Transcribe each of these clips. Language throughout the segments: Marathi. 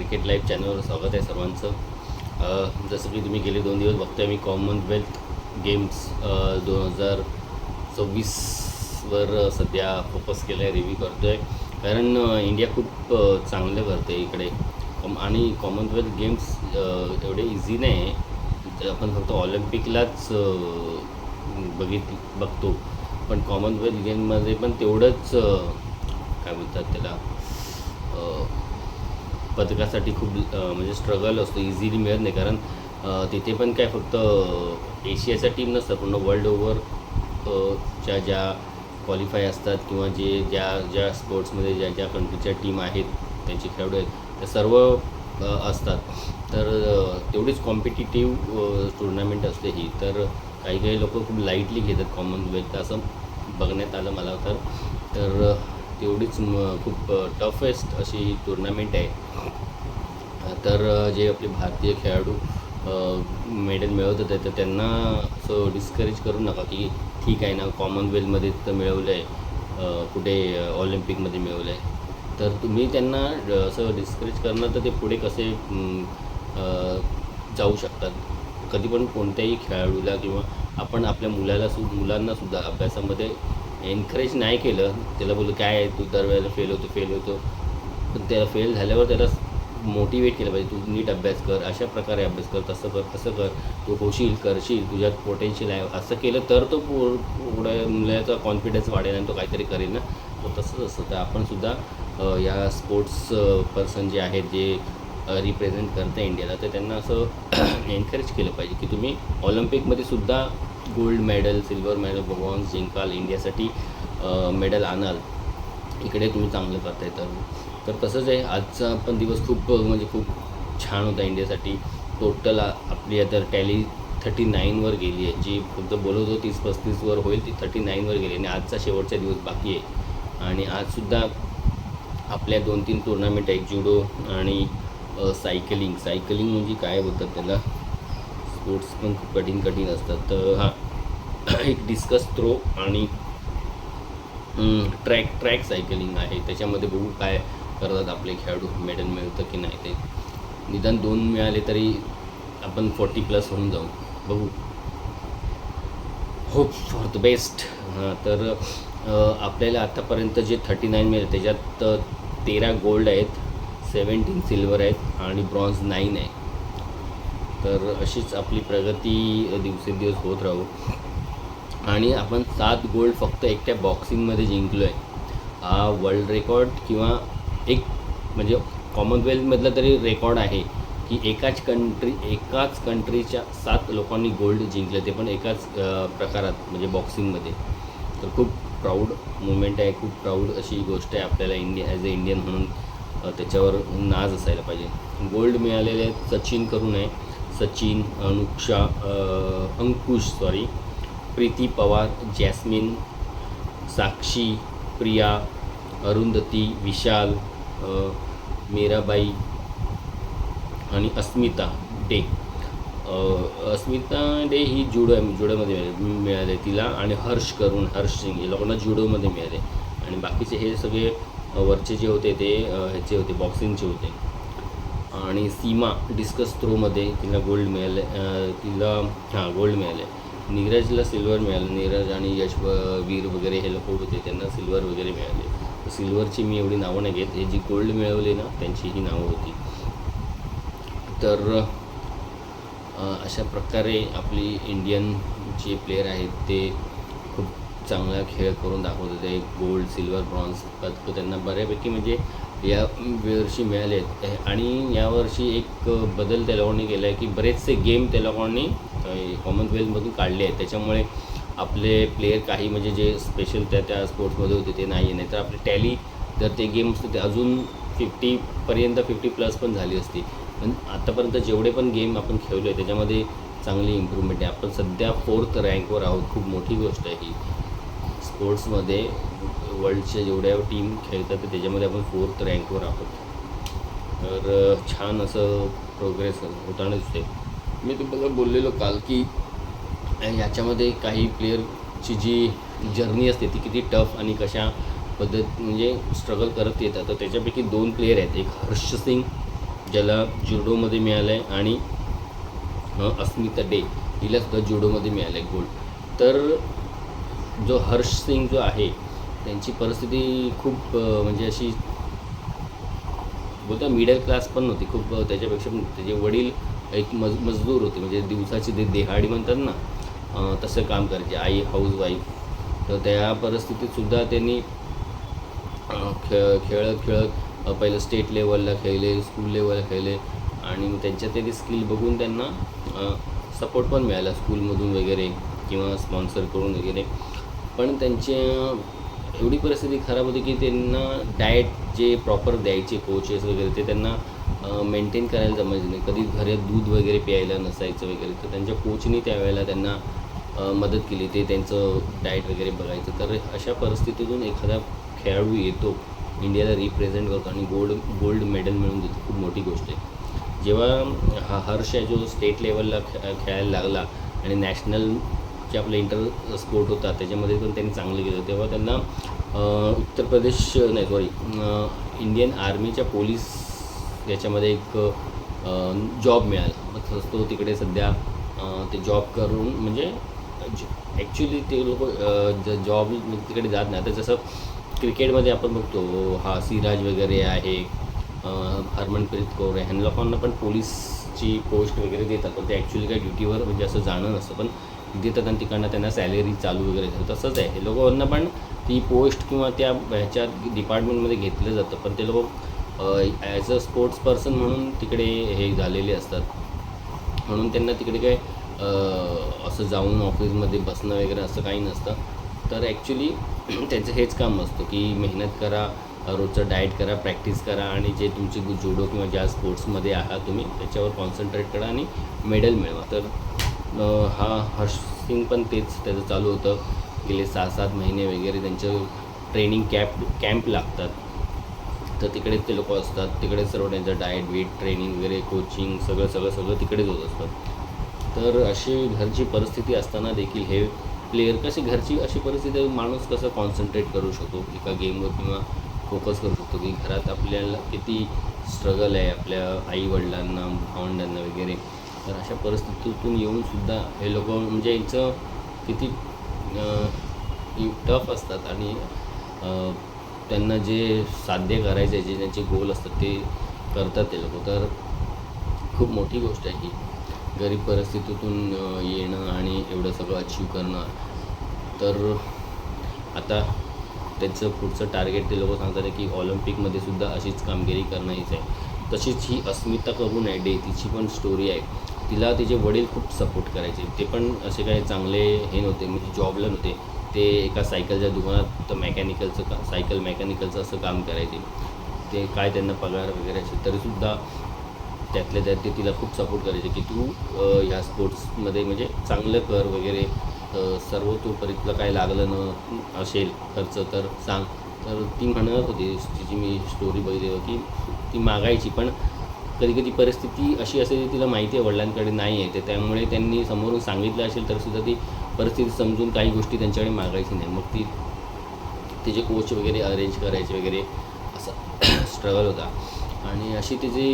क्रिकेट लाईव्ह चॅनलवर स्वागत आहे सर्वांचं. जसं की तुम्ही गेले 2 दिवस बघताय, मी कॉमनवेल्थ गेम्स 2024वर सध्या फोकस केला आहे, रिव्ह्यू करतो आहे. कारण इंडिया खूप चांगलं करते इकडे. आणि कॉमनवेल्थ गेम्स एवढे इझी नाही आहे. आपण फक्त ऑलिम्पिकलाच बघतो, पण कॉमनवेल्थ गेममध्ये पण तेवढंच काय बोलतात त्याला, पदकासाठी खूप म्हणजे स्ट्रगल असतो, इझिली मिळत नाही. कारण तिथे पण काय फक्त एशियाच्या टीम नसतात, पूर्ण वर्ल्ड ओव्हर ज्या क्वालिफाय असतात किंवा ज्या स्पोर्ट्समध्ये ज्या कंट्रीच्या टीम आहेत, त्यांचे खेळाडू आहेत, ते सर्व असतात. तर तेवढीच कॉम्पिटिटिव्ह टुर्नामेंट असते ही. तर काही लोक खूप लाईटली घेतात कॉमनवेल्थ, असं बघण्यात आलं मला. तर तेवढीच खूप टफेस्ट अशी टुर्नामेंट आहे. तर जे आपले भारतीय खेळाडू मेडल मिळवतात आहे, तर त्यांना असं डिस्करेज करू नका की ठीक आहे ना, कॉमनवेल्थमध्ये तर मिळवलं आहे, कुठे ऑलिम्पिकमध्ये मिळवलं आहे. तर तुम्ही त्यांना असं डिस्करेज करणं, तर ते पुढे कसे जाऊ शकतात. कधी पण कोणत्याही खेळाडूला किंवा आपण आपल्या मुलांनासुद्धा अभ्यासामध्ये एनकरेज नाही केलं, त्याला बोलू काय आहे तू दरवेळेला फेल होतो, पण त्याला फेल झाल्यावर त्याला मोटिवेट केलं पाहिजे. तू नीट अभ्यास कर, अशा प्रकारे अभ्यास कर, तसं कर, तू करशील, तुझ्यात पोटेन्शियल आहे. असं केलं तर तो पुढे मुलाचा कॉन्फिडन्स वाढेल आणि तो काहीतरी करेल ना. तो तसंच असतं. तर आपणसुद्धा या स्पोर्ट्स पर्सन जे आहेत, जे रिप्रेझेंट करतं इंडियाला, तर त्यांना असं एनकरेज केलं पाहिजे की तुम्ही ऑलिम्पिकमध्ये सुद्धा gold medal, silver medal, bronze जिंकाल, इंडियासाठी मेडल आणाल. इकडे तुम्ही चांगलं करताय. तर तसंच आहे. आजचा पण दिवस खूप छान होता इंडियासाठी. टोटल आपली आता टॅली 39वर गेली आहे. जी फक्त बोलत होती 30-35वर होईल, ती 39वर गेली. आणि आजचा शेवटचा दिवस बाकी आहे. आणि आजसुद्धा आपल्या 2-3 टुर्नामेंट आहेत, जुडो आणि सायकलिंग म्हणजे काय बोलतात त्याला, स्पोर्ट्स पण खूप कठीण असतात. तर एक डिस्कस थ्रो आणि ट्रॅक सायकलिंग आहे. त्याच्यामध्ये बघू काय करतात आपले खेळाडू, मेडल मिळतं की नाही. ते निदान 2 मिळाले तरी आपण 40+ होऊन जाऊ. बघू, होप फॉर द बेस्ट. तर आपल्याला आतापर्यंत जे 39 मिळाले, त्याच्यात 13 गोल्ड आहेत, 17 सिल्वर आहेत आणि ब्रॉन्झ 9 आहे. तर अशीच आपली प्रगती दिवसेंदिवस होत राहू. आणि आपण 7 गोल्ड फक्त एकट्या बॉक्सिंगमध्ये जिंकलो आहे. हा वर्ल्ड रेकॉर्ड किंवा एक म्हणजे कॉमनवेल्थमधला तरी रेकॉर्ड आहे की एकाच कंट्रीच्या 7 लोकांनी गोल्ड जिंकलं, ते पण एकाच प्रकारात म्हणजे बॉक्सिंगमध्ये. तर खूप प्राऊड मुवमेंट आहे, खूप प्राऊड अशी गोष्ट आहे आपल्याला ॲज अ इंडियन म्हणून. त्याच्यावर नाज असायला पाहिजे. गोल्ड मिळालेले आहेत सचिन करून आहे, सचिन, अंकुश प्रीती पवार, जॅस्मिन, साक्षी, प्रिया, अरुंधती, विशाल, मीराबाई आणि अस्मिता डे. अस्मिता डे ही जुडोमध्ये मिळाले तिला. आणि हर्ष सिंग, हे लोकांना जुडोमध्ये मिळाले. आणि बाकीचे हे सगळे वरचे जे होते ते ह्याचे होते, बॉक्सिंगचे होते. आणि सीमा डिस्कस थ्रोमध्ये तिला गोल्ड मिळाले, गोल्ड मिळाले. नीरजला सिल्वर मिळालं. नीरज आणि यशवीर वगैरे हे लोक होते, त्यांना सिल्वर वगैरे मिळाले. तर सिल्वरची मी एवढी नावं नाही घेत, हे जी गोल्ड मिळवली ना त्यांची ही नावं होती. तर अशा प्रकारे आपली इंडियन जे प्लेयर आहेत ते खूप चांगला खेळ करून दाखवत होते. गोल्ड, सिल्वर, ब्रॉन्झ पदकं त्यांना बऱ्यापैकी म्हणजे या वर्षी मिळाले आहेत. आणि यावर्षी एक बदल त्या लोकांनी केला आहे की बरेचसे गेम त्या लोकांनी कॉमनवेल्थमधून काढले आहेत. त्याच्यामुळे आपले प्लेयर काही म्हणजे जे स्पेशल त्या स्पोर्ट्समध्ये होते ते नाही. तर आपली टॅली जर ते गेम्स ते अजून 50+ पण झाली असती. पण आतापर्यंत जेवढे पण गेम आपण खेळलो आहे त्याच्यामध्ये चांगली इम्प्रूव्हमेंट आहे. आपण सध्या 4th रँकवर आहोत. खूप मोठी गोष्ट आहे ही. स्पोर्ट्समध्ये वर्ल्डच्या जेवढ्या टीम खेळतात तर त्याच्यामध्ये आपण 4th रँकवर आहोत. तर छान असं प्रोग्रेस होताना दिसते. मी तुम्हाला बोललेलो काल की याच्यामध्ये काही प्लेयरची जी जर्नी असते ती किती टफ आणि कशा म्हणजे स्ट्रगल करत येतात. तर त्याच्यापैकी 2 प्लेयर आहेत. एक हर्ष सिंग ज्याला जुडोमध्ये मिळालं आहे, आणि अस्मिता डे हिलासुद्धा जुडोमध्ये मिळालं आहे गोल्ड. तर जो हर्ष सिंग जो आहे त्यांची परिस्थिती खूप म्हणजे अशी बोलता मिडल क्लास पण नव्हती खूप, त्याच्यापेक्षा पण त्याचे वडील एक मजदूर होते, म्हणजे दिवसाची दिहाडी म्हणतात ना, तसं काम करायचे. आई हाऊसवाईफ. तर त्या परिस्थितीतसुद्धा त्यांनी खेळत खेळत पहिलं स्टेट लेवलला खेळले, स्कूल लेवलला खेळले, आणि त्यांच्यात ते स्किल बघून त्यांना सपोर्ट पण मिळाला स्कूलमधून वगैरे किंवा स्पॉन्सर करून वगैरे. पण त्यांची एवढी परिस्थिती खराब होती की त्यांना डाएट जे प्रॉपर द्यायचे कोचेस वगैरे ते त्यांना मेंटेन करायला जमायचं नाही. कधी घरात दूध वगैरे प्यायला नसायचं वगैरे, तर त्यांच्या कोचनी त्यावेळेला त्यांना मदत केली, ते त्यांचं डाएट वगैरे बघायचं. तर अशा परिस्थितीतून एखादा खेळाडू येतो, इंडियाला रिप्रेझेंट करतो आणि गोल्ड मेडल मिळवून देतो, खूप मोठी गोष्ट आहे. जेव्हा हर्ष आहे जो स्टेट लेवलला खेळायला लागला आणि नॅशनल जे आपलं इंटर स्पोर्ट होता त्याच्यामध्ये पण त्यांनी चांगलं केलं, तेव्हा त्यांना उत्तर प्रदेश नाही सॉरी इंडियन आर्मीच्या पोलीस याच्यामध्ये एक जॉब मिळाला. मग तो तिकडे सध्या ते जॉब करून म्हणजे ॲक्च्युली ते लोक जॉब तिकडे जात नाही. आता जसं क्रिकेटमध्ये आपण बघतो सिराज वगैरे आहे, हरमनप्रीत कौर आहे, ह्या लोकांना पण पोलीसची पोस्ट वगैरे देतात, पण ते ॲक्च्युली काही ड्युटीवर म्हणजे असं जाणं नसतं, पण देतात आणि तिकडनं त्यांना सॅलरी चालू वगैरे झालं. तसंच आहे हे लोकांना पण ती पोस्ट किंवा त्या ह्याच्यात डिपार्टमेंटमध्ये घेतलं जातं, पण ते लोक ॲज अ स्पोर्ट्स पर्सन म्हणून तिकडे हे झालेले असतात, म्हणून त्यांना तिकडे काय असं जाऊन ऑफिसमध्ये बसणं वगैरे असं काही नसतं. तर ॲक्च्युली त्यांचं हेच काम असतं की मेहनत करा, रोजचं डाएट करा, प्रॅक्टिस करा, आणि जे तुमची जुडो किंवा ज्या स्पोर्ट्समध्ये आहात तुम्ही त्याच्यावर कॉन्सन्ट्रेट करा आणि मेडल मिळवा. तर हर्ष सिंग पण तेच त्याचं चालू होतं. गेले 6-7 महिने वगैरे त्यांचं ट्रेनिंग कॅम्प लागतात, तर तिकडेच ते लोक असतात. तिकडेच सर्व त्यांचं डाएट वेट ट्रेनिंग वगैरे कोचिंग सगळं तिकडेच होत असतं. तर अशी घरची परिस्थिती असताना देखील हे प्लेयर कशी घरची अशी परिस्थिती माणूस कसं कॉन्सन्ट्रेट करू शकतो एका गेमवर किंवा फोकस करू शकतो, की घरात आपल्याला किती स्ट्रगल आहे आपल्या आईवडिलांना भावंडांना वगैरे. तर अशा परिस्थितीतून येऊनसुद्धा हे लोक म्हणजे यांचं किती टफ असतात, आणि त्यांना जे साध्य करायचं आहे, जे त्यांचे गोल असतात ते करतात ते लोक. तर खूप मोठी गोष्ट आहे ही, गरीब परिस्थितीतून येणं आणि एवढं सगळं अचीव करणं. तर आता त्यांचं पुढचं टार्गेट ते लोक सांगतात की ऑलिम्पिकमध्ये सुद्धा अशीच कामगिरी करणं हीच आहे. तशीच ही अस्मिता करून आहे डे, तिची पण स्टोरी आहे. तिला तिचे वडील खूप सपोर्ट करायचे, ते पण असे काही चांगले हे नव्हते, म्हणजे जॉबला नव्हते ते. एका सायकलच्या दुकानात सायकल मेकॅनिकलचं असं काम करायचे. ते काय त्यांना पगार वगैरे असेल तरीसुद्धा त्यातल्या त्यात ते तिला खूप सपोर्ट करायचे की तू ह्या स्पोर्ट्समध्ये म्हणजे चांगलं कर वगैरे, सर्व तोपर्यंत तुला काय लागलं न असेल खर्च तर सांग. तर ती म्हणत होती, तिची मी स्टोरी बघितली की ती मागायची, पण कधी परिस्थिती अशी असेल तिला माहिती आहे वडिलांकडे नाही आहे, तर त्यामुळे त्यांनी समोरून सांगितलं असेल तरीसुद्धा ती परिस्थिती समजून काही गोष्टी त्यांच्याकडे मागायची नाही. मग ती तिचे कोच वगैरे अरेंज करायचे वगैरे असा स्ट्रगल होता. आणि अशी तिची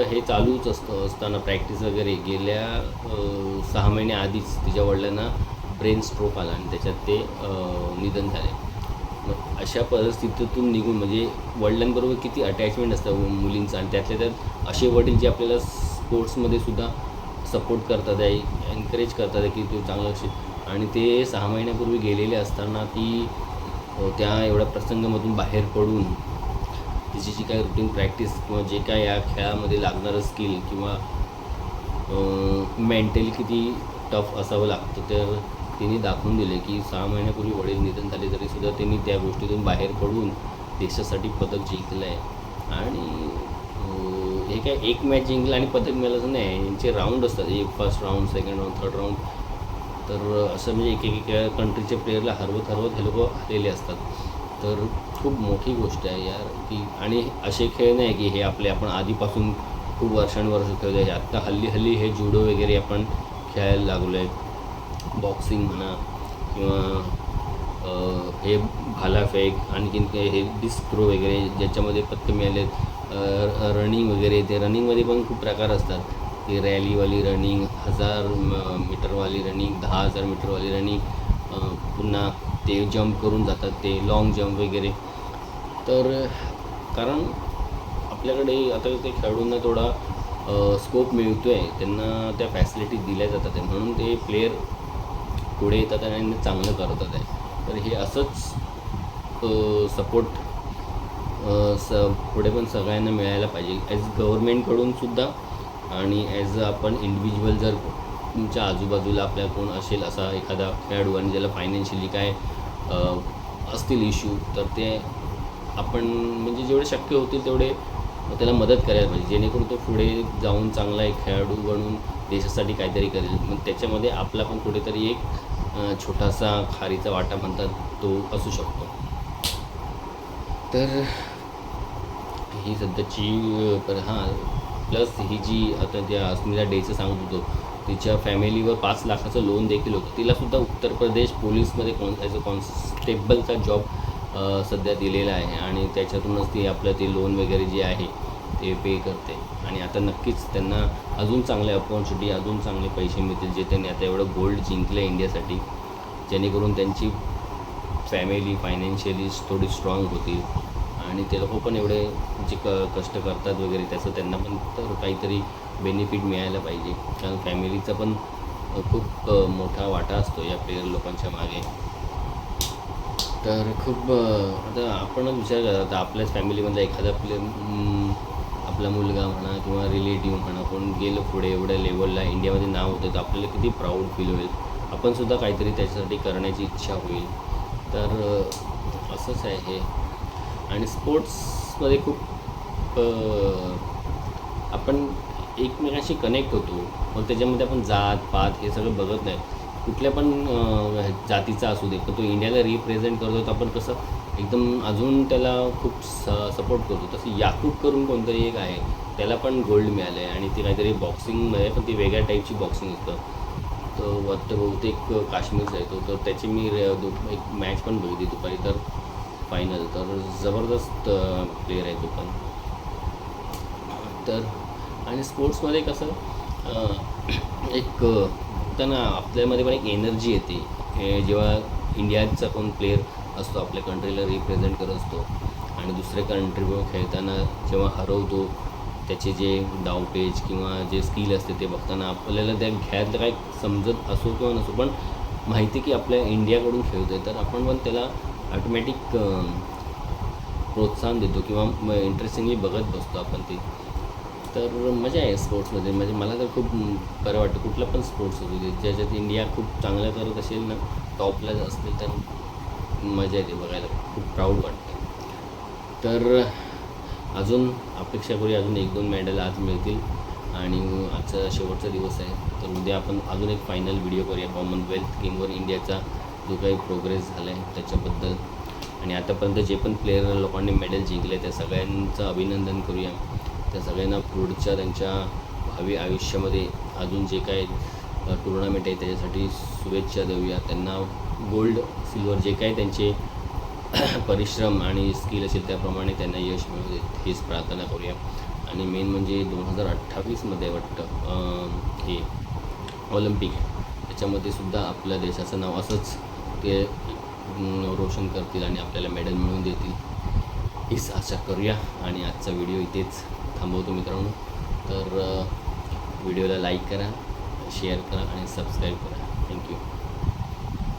हे चालूच असताना प्रॅक्टिस वगैरे गेल्या 6 महिन्याआधीच तिच्या वडिलांना ब्रेन स्ट्रोक आला आणि त्याच्यात ते निधन झाले. मग अशा परिस्थितीतून निघून म्हणजे वडिलांबरोबर किती अटॅचमेंट असतं मुलींचं, आणि त्यातल्या त्यात असे वडील जे आपल्याला स्पोर्ट्समध्ये सुद्धा सपोर्ट करतात आहे, एनकरेज करतात आहे की तू चांगलं असेल, आणि ते 6 महिन्यापूर्वी गेलेले असताना ती त्या एवढ्या प्रसंगामधून बाहेर पडून तिची जी काही रुटीन प्रॅक्टिस किंवा जे काय या खेळामध्ये लागणारं स्किल किंवा मेंटली किती टफ असावं लागतं, तर तिने दाखवून दिले की 6 महिन्यापूर्वी वडील निधन झाले तरीसुद्धा त्यांनी त्या गोष्टीतून बाहेर पडून देशासाठी पदक जिंकलं आहे. आणि हे काय एक मॅच जिंकलं आणि पदक मिळालं नाही, यांचे राऊंड असतात, एक first round, second round, third round. तर असं म्हणजे एक कंट्रीच्या प्लेयरला हरवत हे लोक आलेले असतात. तर खूप मोठी गोष्ट आहे यार की, आणि असे खेळ नाही की हे आपण आधीपासून खूप वर्षानुवर्ष खेळतो आहे. आत्ता हल्ली हे जुडो वगैरे आपण खेळायला लागलो आहे, बॉक्सिंग म्हणा किंवा हे भालाफेक, आणखीन हे डिस्क थ्रो वगैरे ज्याच्यामध्ये पदकं मिळाले आहेत. रनिंग वगैरे, ते रनिंगमध्ये पण खूप प्रकार असतात. ती रॅलीवाली रनिंग, 1000 मीटरवाली रनिंग, 10,000 मीटरवाली रनिंग, पुन्हा ते जंप करून जातात, ते लाँग जंप वगैरे. तर कारण आपल्याकडे आता ते खेळाडूंना थोडा स्कोप मिळतो आहे, त्यांना त्या फॅसिलिटी दिल्या जातात आहे, म्हणून ते प्लेयर पुढे येतात आणि चांगलं करतात आहे. तर हे असंच सपोर्ट पुढे पण सगळ्यांना मिळायला पाहिजे, ॲज गव्हर्मेंटकडून सुद्धा आणि ॲज आपण इंडिव्हिज्युअल. जर तुमच्या आजूबाजूला आपल्या कोण असेल असा एखादा खेळाडू आणि ज्याला फायनान्शियली काय असतील इश्यू, तर ते आपण म्हणजे जेवढे शक्य होतील तेवढे त्याला मदत करायला पाहिजे, जेणेकरून तो पुढे जाऊन चांगला एक खेळाडू बनून देशासाठी काहीतरी करेल. मग त्याच्यामध्ये आपला पण कुठेतरी एक छोटासा खारीचा वाटा म्हणतात तो असू शकतो. तर ही सध्याची प्लस ही जी आता त्या अस्मिता डेचं सांगत होतो, तिच्या फॅमिलीवर 5 लाखाचं लोन देखील होतं. तिलासुद्धा उत्तर प्रदेश पोलीसमध्ये ॲज अ कॉन्स्टेबलचा जॉब सध्या दिलेला आहे आणि त्याच्यातूनच ती आपलं ते लोन वगैरे जे आहे ते पे करते. आणि आता नक्कीच त्यांना अजून चांगले अपॉर्च्युनिटी, अजून चांगले पैसे मिळतील, जे त्यांनी आता एवढं गोल्ड जिंकलं आहे इंडियासाठी, जेणेकरून त्यांची फॅमिली फायनान्शियली थोडी स्ट्रॉंग होतील आणि ते लोक पण एवढे जे कष्ट करतात वगैरे त्याचं त्यांना पण तर काहीतरी बेनिफिट मिळायला पाहिजे. कारण फॅमिलीचा पण खूप मोठा वाटा असतो या प्लेयर लोकांच्या मागे. तर खूप आता आपणच विचार करा, आता आपल्याच फॅमिलीमधला एखादा आपला मुलगा म्हणा किंवा रिलेटिव्ह म्हणा कोण गेलं पुढे एवढ्या लेवलला, इंडियामध्ये नाव होतं, तर आपल्याला किती प्राऊड फील होईल. आपणसुद्धा काहीतरी त्याच्यासाठी करण्याची इच्छा होईल. तर असंच आहे हे. आणि स्पोर्ट्समध्ये खूप आपण एकमेकांशी कनेक्ट होतो. मग त्याच्यामध्ये आपण जात पात हे सगळं बघत नाही, कुठल्या पण जातीचा असू दे, पण तो इंडियाला रिप्रेझेंट करतो, तर आपण कसं एकदम अजून त्याला खूप सपोर्ट करतो. तसं याकूब करून कोणतरी एक आहे, त्याला पण गोल्ड मिळालं आहे आणि ती काहीतरी बॉक्सिंगमध्ये, पण ती वेगळ्या टाईपची बॉक्सिंग असतं. तो वाटतं बहुतेक काश्मीरचा आहे तो. तर त्याची मी एक मॅच पण बघितली दुपारी, तर फायनल. तर जबरदस्त प्लेयर आहे तो पण. तर आणि स्पोर्ट्समध्ये कसं एक त्यांना आपल्यामध्ये पण एक एनर्जी येते जेव्हा इंडियाचा कोण प्लेयर असतो, आपल्या कंट्रीला रिप्रेझेंट करत असतो आणि दुसऱ्या कंट्रीवर खेळताना जेव्हा हरवतो, त्याचे जे डावपेच किंवा जे स्किल असते ते बघताना आपल्याला त्या खेळातलं काय समजत असो किंवा नसो, पण माहिती की आपल्या इंडियाकडून खेळतो आहे, तर आपण पण त्याला ऑटोमॅटिक प्रोत्साहन देतो किंवा इंटरेस्टिंगली बघत बसतो आपण ते. तर मजा आहे स्पोर्ट्समध्ये. म्हणजे मला तर खूप बरं वाटतं, कुठला पण स्पोर्ट्स असू दे, ज्याच्यात इंडिया खूप चांगलं करत असेल ना, टॉपला असतील, तर मजा येते बघायला, खूप प्राऊड वाटतं. तर अजून अपेक्षा करूया अजून 1-2 मेडल आज मिळतील आणि आजचा शेवटचा दिवस आहे. तर उद्या आपण अजून एक फायनल व्हिडिओ करूया कॉमनवेल्थ गेमवर इंडियाचा जो काही प्रोग्रेस झाला आहे त्याच्याबद्दल. आणि आतापर्यंत जे पण प्लेयर लोकांनी मेडल जिंकले त्या सगळ्यांचं अभिनंदन करूया. त्या सगळ्यांना पुढच्या त्यांच्या भावी आयुष्यामध्ये अजून जे काय टुर्नामेंट आहे त्याच्यासाठी शुभेच्छा देऊया. त्यांना गोल्ड सिल्वर जे काही त्यांचे परिश्रम आणि स्किल असेल त्याप्रमाणे त्यांना यश मिळू देत हीच प्रार्थना करूया. आणि मेन म्हणजे 2028मध्ये वाटतं हे ऑलिम्पिक त्याच्यामध्ये सुद्धा आपल्या देशाचं नाव असंच ते रोशन करतील आणि आपल्याला मेडल मिळवून देतील हीच आशा करूया. आणि आजचा व्हिडिओ इथेच थांबवतो मित्रांनो. तर व्हिडिओला लाईक करा, शेअर करा आणि सबस्क्राईब करा. थँक्यू.